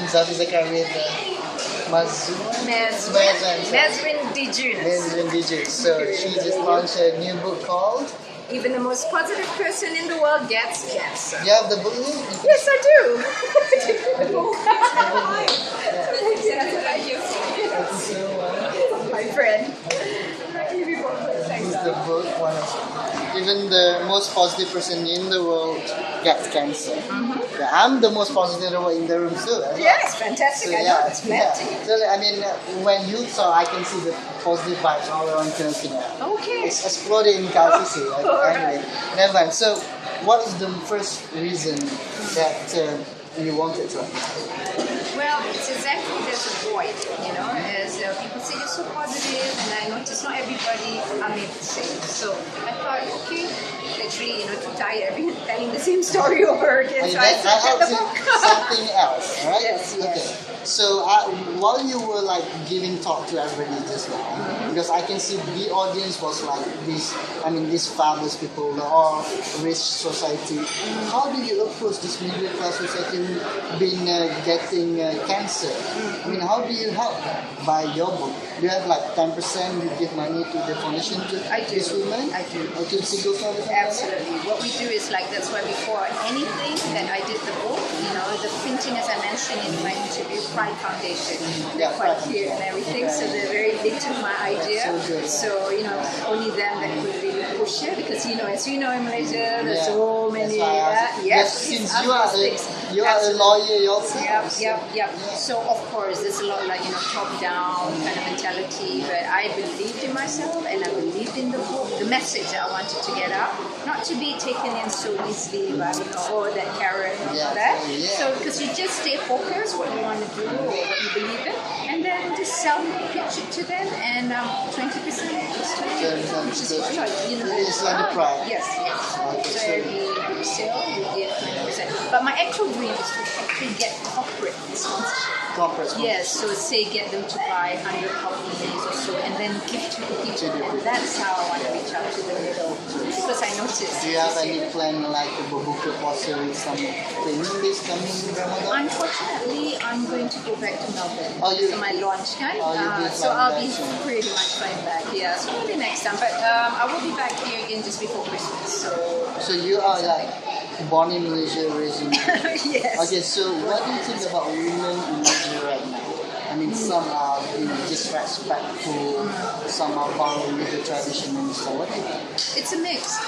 Zafi Zakaria with Mezwyn D'Junus. Mezwyn D'Junus. So she just launched a new book called Even the most positive person in the world gets cancer. You have the book name? Yes, I do. Thank you so much. My friend. This is the book, even the most positive person in the world gets cancer. Yeah, I'm the most positive in the room too. Yes, fantastic. So, I know it's plenty. So, I mean, when you saw, I can see the positive vibes all around Filipino. Okay. It's exploded in Calcisi. Anyway, never mind. So, what is the first reason that you wanted to? Well, it's exactly there's a void, as people say you're so positive, and I notice not everybody are made the same. So I thought, okay, actually, too tired telling the same story over again. So I said the book. Something else, right? Yes. Okay. So while you were giving talk to everybody just now, because I can see the audience was these fabulous people, or rich society. How do you approach this middle class society been getting cancer? I mean, how do you help them? By your book, do you have 10% you give money to the foundation to these women? I do. Or to single fathers? Absolutely. What we do is that's why before anything that I did the book, the printing, as I mentioned in my interview, Pride Foundation, they're quite clear and everything, so they're very big to my idea. So, only them that could really push it, because, as you know, in Malaysia, there's so many. Since you are a lawyer yourself. Yep. So, of course, there's a lot top-down kind of mentality, but I believed in myself and I believed in the book, the message that I wanted to get out, not to be taken in so easily by, that carrot and all that. So, because you just stay focused, what you want to do or what you believe in, and then just pitch it to them, and 20% is to them, which is what it's like the pride. Yes. So every book sale, we get 20%. But my actual dream is to actually get corporate sponsorship. Yes, so say get them to buy 100 copies or so, and then give to the people, and that's how I want to reach out to the middle. Because I noticed. Do you have any plan to book a poster with some training this coming Ramadan? Unfortunately, I'm going to go back to Melbourne. For my launch time. So I'll be pretty much flying back. Yeah, so maybe next time. But I will be back here again just before Christmas. So you are born in Malaysia, raised in Malaysia. Yes. Okay, so what do you think about women in Malaysia right now? I mean, some are disrespectful, some are following the tradition and so. What do you think? It's a mix.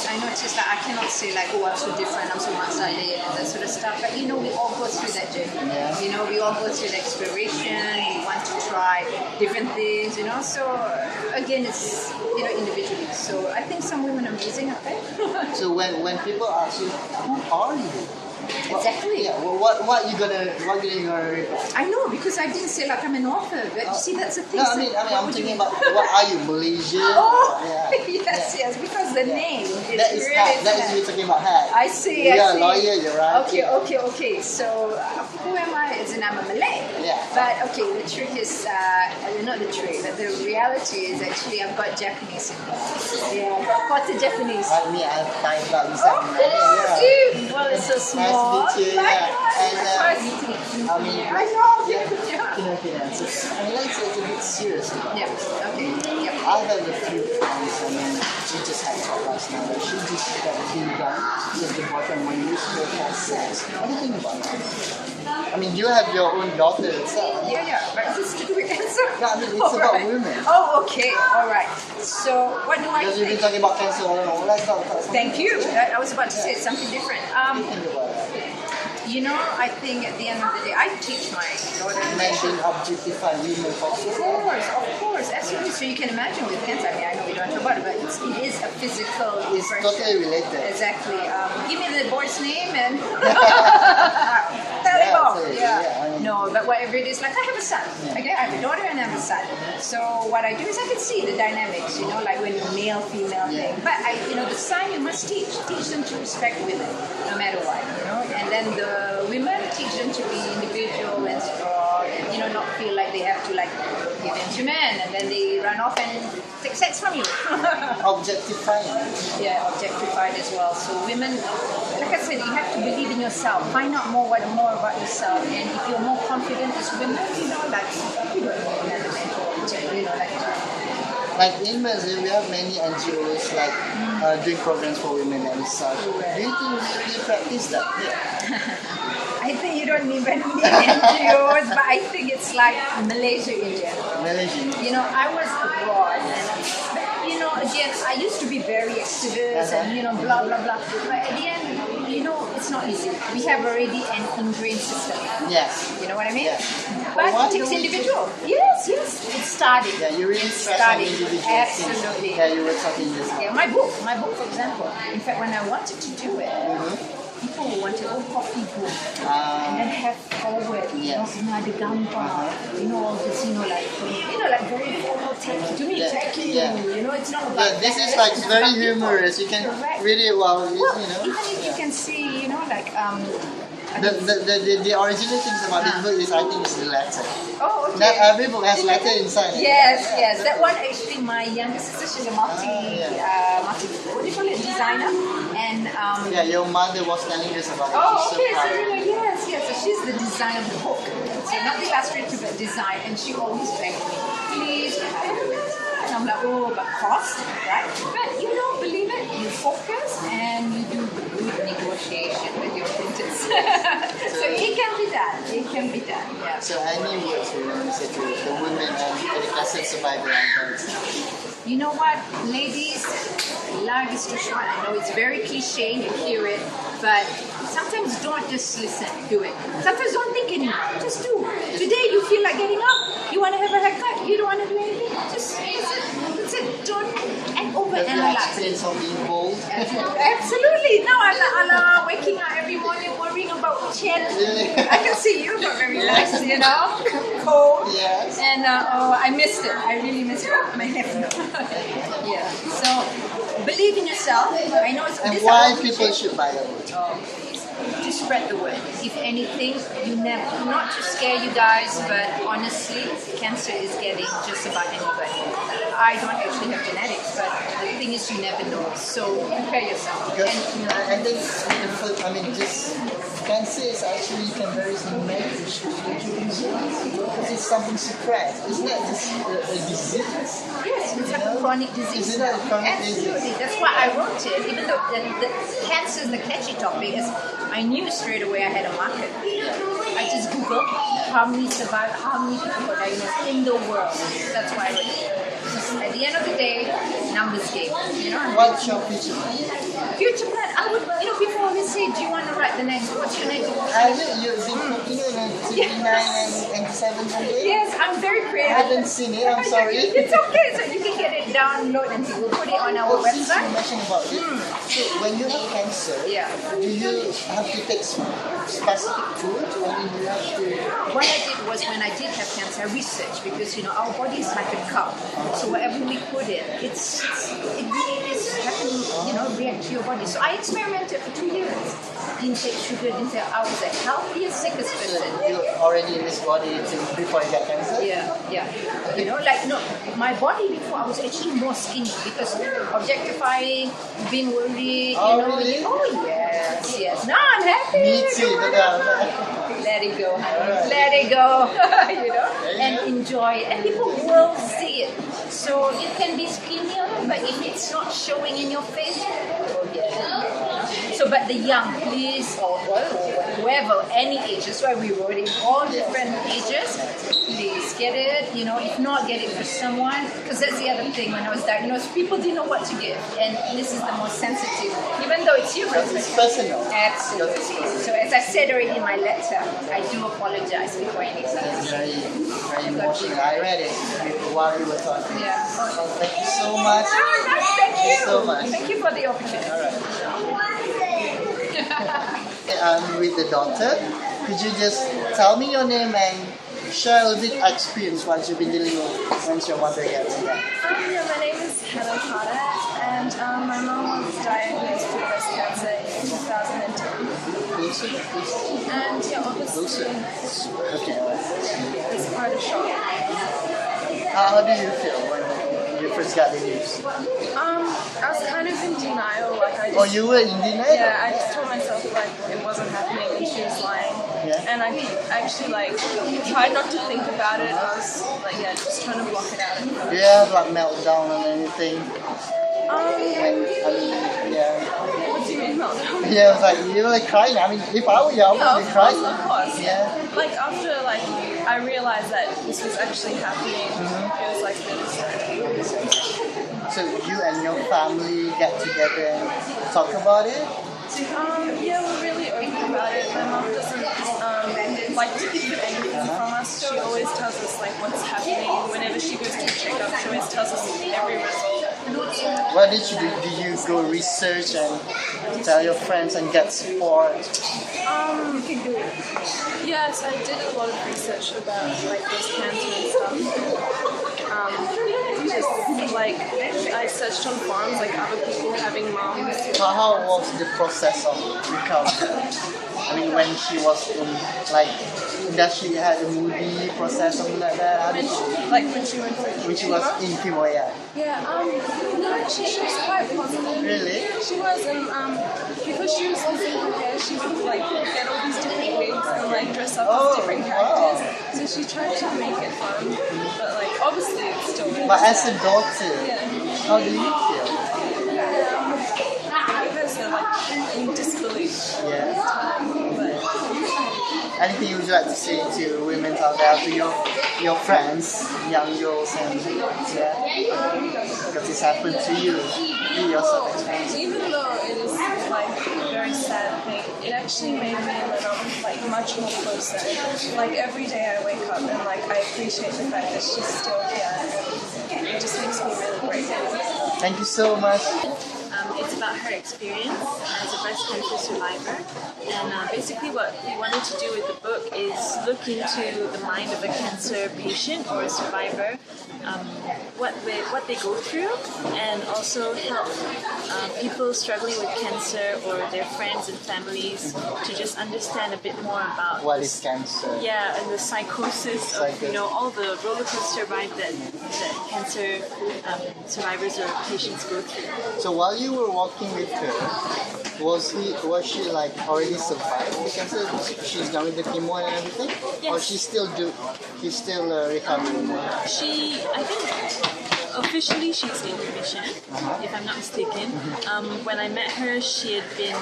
I noticed that I cannot say I'm so different, I'm so Maksudin and that sort of stuff. But we all go through that journey. Yeah. We all go through the exploration. We want to try different things. So again, it's individually. So I think some women are amazing out there. So when people ask you, who are you? Exactly. Yeah. Well, what you gonna reply? I know, because I didn't say I'm an author, but you see that's the thing. No, I mean I'm thinking about what are you, Malaysian? Yes, because the name is that is really that is you talking about hat. I see. You're a lawyer, you're right. Okay. So who am I? As in, I'm a Malay. Yeah. But okay, the trick is not the trick, but the reality is actually I've got Japanese in me. Yeah, I've got quarter Japanese. Like me, I have Thai blood inside Oh, well, it's so small. Nice to meet you. I know. Yeah. So, it's a bit serious. Yeah. Okay. Yeah. I have a few friends. She just had talk last night. She just got being done because the boyfriend when you used to have sex. What do you think about that? You have your own daughter itself. Yeah. But is this to do with cancer? No, it's about women. Oh, okay. All right. So, what do I Because think? you've been talking about cancer all along. Let's talk about something. Thank you. I was about to say something different. What do you think about that? I think at the end of the day, I teach my daughter. Men being objectified women for Of course, absolutely. So you can imagine with cancer. I know we don't talk about it, but it is a physical It's expression. totally related. Exactly. Give me the boy's name and No, but whatever it is, I have a son. Okay, I have a daughter and I have a son. So what I do is I can see the dynamics. Like when male, female thing. But the son you must teach them to respect women, no matter what. And then the women teach them to be individual and strong, and not feel like they have to give in to men, and then they run off and take sex from you. Objectifying. Yeah, objectified as well. So women, like I said, you have to believe in yourself. Find out more about yourself. And if you're more confident as women, you don't need another mentor. Like in Brazil, we have many NGOs doing programs for women and such. Do you think you practice that? Yeah. I think you don't even need NGOs, but I think it's like Malaysia, India. Malaysia. I was abroad, and again, I used to be very activist and blah blah blah. But at the end, it's not easy. We have already an ingrained system. Yes. You know what I mean? Yeah. But it takes individual. Yes. It started. Yeah, you really stress on individual Absolutely. things. Yeah, you were talking this. Yeah, my book, for example. In fact, when I wanted to do it, people wanted coffee book and then have forward, ada gambar, all this, like very formal tacky. To me, tacky. It's not about. Yeah, this is like very humorous. You can read it while even if you can see, The original things about this book is, I think, is the letter. Oh, okay. Not every book has letter inside. Yes. That one actually, my younger sister, she's a multi, what do you call it, designer, and your mother was telling us about it. oh, She's okay. so proud. So yes. So she's the designer of the book. So not the illustrator, but design, and she always begged me, please. And I'm like, but cost, right? But believe it, you focus and you do good negotiation with your printers. So it can be done. Yeah. So any words you want to say to the women and education survivor and You know what, ladies, life is too short. I know it's very cliche, you hear it, but sometimes don't just listen, do it. Sometimes don't think anymore, just do. Today you feel like getting up, you want to have a haircut, you don't want to do anything, just listen, don't overanalyze. Experience of being bold. Absolutely. No, I'm waking up every morning worrying about chin. I can see you, but very nice, cold. Yes. And I missed it. I really missed it. Oh, my head. Yeah. So believe in yourself. I know it's. And why people should buy your book? To spread the word. If anything, not to scare you guys, but honestly, cancer is getting just about anybody. I don't actually have genetics, but the thing is, you never know. So prepare yourself. Because I think cancer is actually can very easily make because it's something suppressed. It's not just a disease. Yes, it's like a chronic disease. Isn't it a chronic Absolutely. disease? That's why I wrote it. Even though the cancer is the catchy topic, I knew straight away I had a market. I just Googled how many people are diagnosed in the world. That's why I wrote it. At the end of the day, numbers game. What's your future plan? Future plan? I would, people always say, do you want to write the next? What's your next? You've been cooking in TV9 and 700? Yes, I'm very creative. I haven't seen it, I'm sorry. It's okay, so you can get it download and we'll put it on our Since website. you mentioned about it, so when you have cancer, do you have to take specific food? Do you have to... What I did was when I did have cancer, I researched because our body is like a cup. So whatever we put in, it really is happening, react to your body. So I experimented for 2 years. Didn't take sugar, I was the healthiest, sickest person. You're already in this body before you got cancer? Yeah. My body before I was actually more skinny because objectifying, being worried, Really? Oh yes. Now I'm happy. Me too, Let it go, honey. Let it go. And enjoy it. And people will see it. So you can be skinnier, but if it's not showing in your face, So, but the young, please, or whoever, any age, that's why we wrote it, all different ages, please get it, if not, get it for someone, because that's the other thing, when I was diagnosed, people didn't know what to give, and this is the most sensitive, even though it's humorous. It's personal. Absolutely. So, as I said already in my letter, I do apologize before anything. It's very, very emotional. I read it while you were talking. Yeah. So thank you so much. Thank you so much. Thank you for the opportunity. All right. I'm with the doctor. Could you just tell me your name and share a little bit experience what you've been dealing with once your mother gets that? My name is Helen Carter, and my mom was diagnosed with breast cancer in 2010. Closer. And obviously, Okay. it's quite a shock. How do you feel when you first got the news? I was kind of in denial, like I just... Oh, you were in denial? Yeah, I just told myself like it wasn't happening. when she was lying. Yeah. And I actually like tried not to think about it. I was like, just trying to block it out. Do you have like meltdown or anything? Um, Yeah. what do you mean meltdown? Yeah, it's like you're like crying. I mean, if I were you, I would Yeah, be crying. of course. Yeah. Like after like I realized that this was actually happening, it was like really sad. So you and your family get together and talk about it? Yeah, we're really open about it. My mom doesn't like to keep anything from us. She always tells us like what's happening. Whenever she goes to a checkup, she always tells us every result. What did you do? Did you go research and tell your friends and get support? Yes, I did a lot of research about like breast cancer and stuff. Just like I searched on forums like other people having moms. How was the process of recovery? I mean, when she was in, like, does she had a moody process, something like that? How did she, When she went for when she was in chemo, yeah. Yeah, no, she was quite positive. Really? She was, because she was losing her hair, she would like get all these different wigs and like dress up as different characters. So she tried to make it fun, but like obviously it's still really But as a sad. daughter, how do you feel? Because they're like in disbelief all Yeah. the time, but Anything you would like to say to women out there, to your friends, young girls, and because it's happened to you, you yourself experienced it. even though it is like a very sad thing, it actually made me and my mom like much more closer. Like every day I wake up and like I appreciate the fact that she's still here, and it just makes me really grateful. Thank you so much. It's about her experience as a breast cancer survivor, and basically what we wanted to do with the book is look into the mind of a cancer patient or a survivor, what they go through, and also help people struggling with cancer or their friends and families to just understand a bit more about What is cancer? and the psychosis of all the roller coaster ride that cancer survivors or patients go through. So while you were walking with her, was she like already survived the cancer? She's done with the chemo and everything, or Yes. she's still recovering? I think officially she's in remission, if I'm not mistaken. When I met her, she had been, I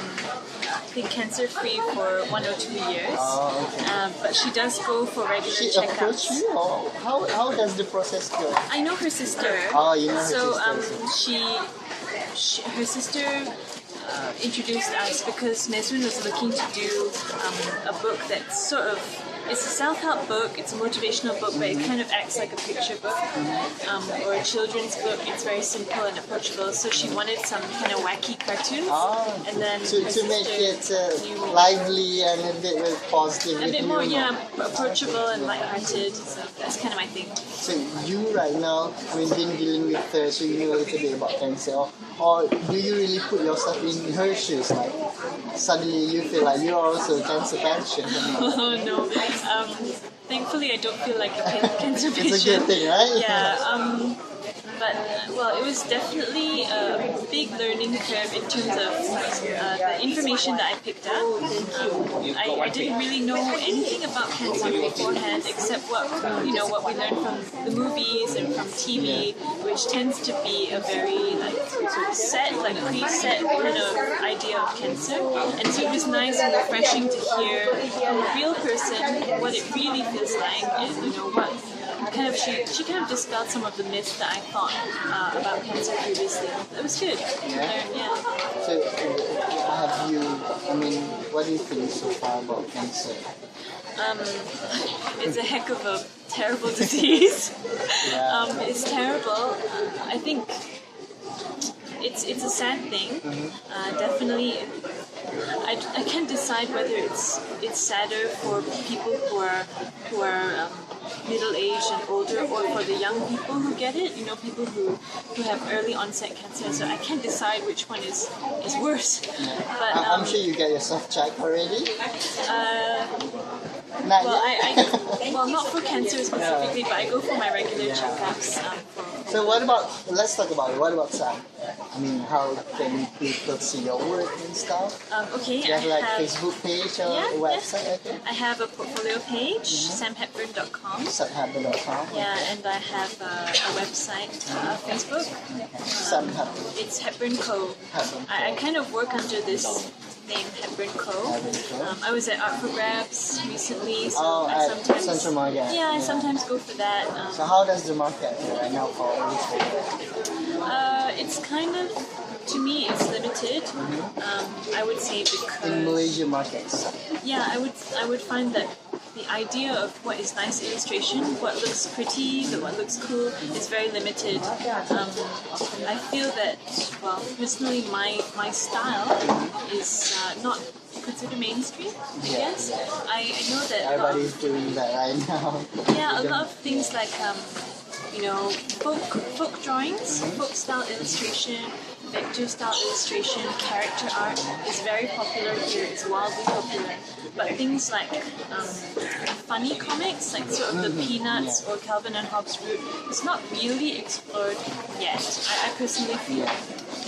think, cancer-free for 1 or 2 years. Oh, okay. But she does go for regular She checkups. approached you, or how does the process go? I know her sister. Oh, you know her so, sister. her sister introduced us because Mezwyn was looking to do a book that's sort of, it's a self-help book, it's a motivational book, but it kind of acts like a picture book or a children's book. It's very simple and approachable, so she wanted some kind of wacky cartoons, and then her To make sister it knew lively and a bit positive. a with bit more, humor. approachable and lighthearted. So that's kind of my thing. So you right now, I mean, been dealing with her, so you know a little bit about cancer, or do you really put yourself in her shoes? Like suddenly you feel like you're also a cancer patient. Oh no. Thankfully, I don't feel like a cancer patient. It's a good thing, right? Yeah. But it was definitely a big learning curve in terms of the information that I picked up. I didn't really know anything about cancer beforehand, except what we learned from the movies and from TV, which tends to be a very preset kind of idea of cancer. And so it was nice and refreshing to hear from a real person what it really feels like, and what. She kind of dispelled some of the myths that I thought about cancer previously. It was good. Yeah. So what do you think so far about cancer? It's a heck of a terrible disease. Yeah. It's terrible. I think it's a sad thing. Definitely, I can't decide whether it's sadder for people who are middle-aged and older, or for the young people who get it. People who have early onset cancer. So I can't decide which one is worse. But I'm sure you get yourself checked already. Well, not for cancer specifically, but I go for my regular checkups So let's talk about it. What about Sam? I mean, how can people see your work and stuff? Okay, Do you have like Facebook page or Yeah, website? yeah. Okay. I have a portfolio page, samhepburn.com. Samhepburn.com. Yeah, and I have a website, Facebook. Sam Hepburn. It's Hepburn Co. Hepburn. I kind of work under this name, Hepburn Co. I was at Art for Grabs recently, so I at sometimes Central Market. yeah, I sometimes go for that. So how does the market right now for illustrators? It's kind of, to me, it's limited. I would say because In Malaysia markets. yeah, I would find that the idea of what is nice illustration, what looks pretty, what looks cool, is very limited. I feel that, well, personally, my style is not considered mainstream. I guess I know that Everybody's doing that right now. yeah, a lot of things like folk drawings, folk style illustration, vector style illustration, character art is very popular here. It's wildly popular. But things like funny comics, like sort of the Peanuts or Calvin and Hobbes route, it's not really explored yet. I personally feel. Yeah.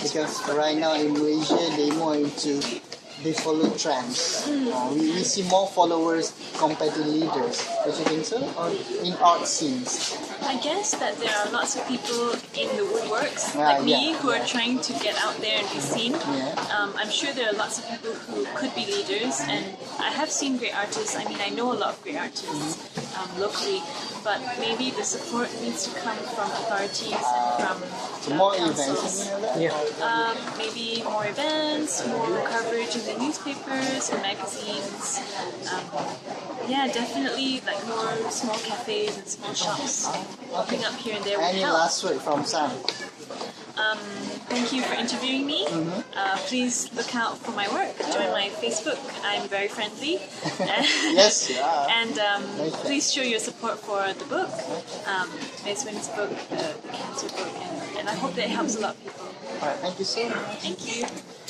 Because right now in Malaysia, they follow trends. We see more followers compared to leaders. Don't you think so? Or in art scenes? I guess that there are lots of people in the woodworks like me who are trying to get out there and be seen. I'm sure there are lots of people who could be leaders, and I have seen great artists. I mean, I know a lot of great artists locally, but maybe the support needs to come from authorities and from More councils. events. Maybe more events, more coverage in the newspapers and magazines. Yeah, definitely like more small cafes and small shops popping up here and there would Any help. last word from Sam? Thank you for interviewing me. Please look out for my work. Join my Facebook. I'm very friendly. Yes, you are. And please show your support for the book, Mezwyn's book, the cancer book, and I hope that it helps a lot of people. Alright, thank you so much. Thank you.